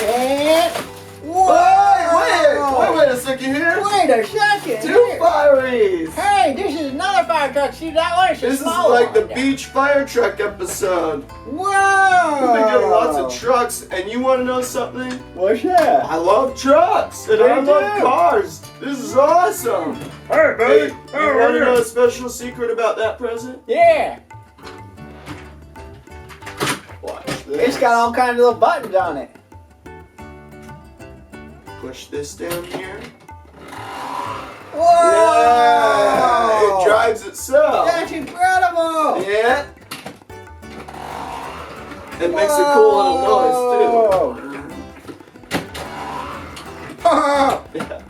And Wait a second here. Wait a second. Two fireys. Hey, this is another fire truck. See that one? It's a This is small like the one. beach fire truck episode. Whoa! We've been getting lots of trucks, and you want to know something? What's that? I love trucks, and Me I love too. cars. This is awesome. Hey, Hey, you want to know a special secret about that present? Yeah. Watch this. It's got all kinds of little buttons on it. Push this down here. Whoa! Yeah, it drives itself. That's incredible! Yeah. It makes a cool little noise too. Whoa! Yeah.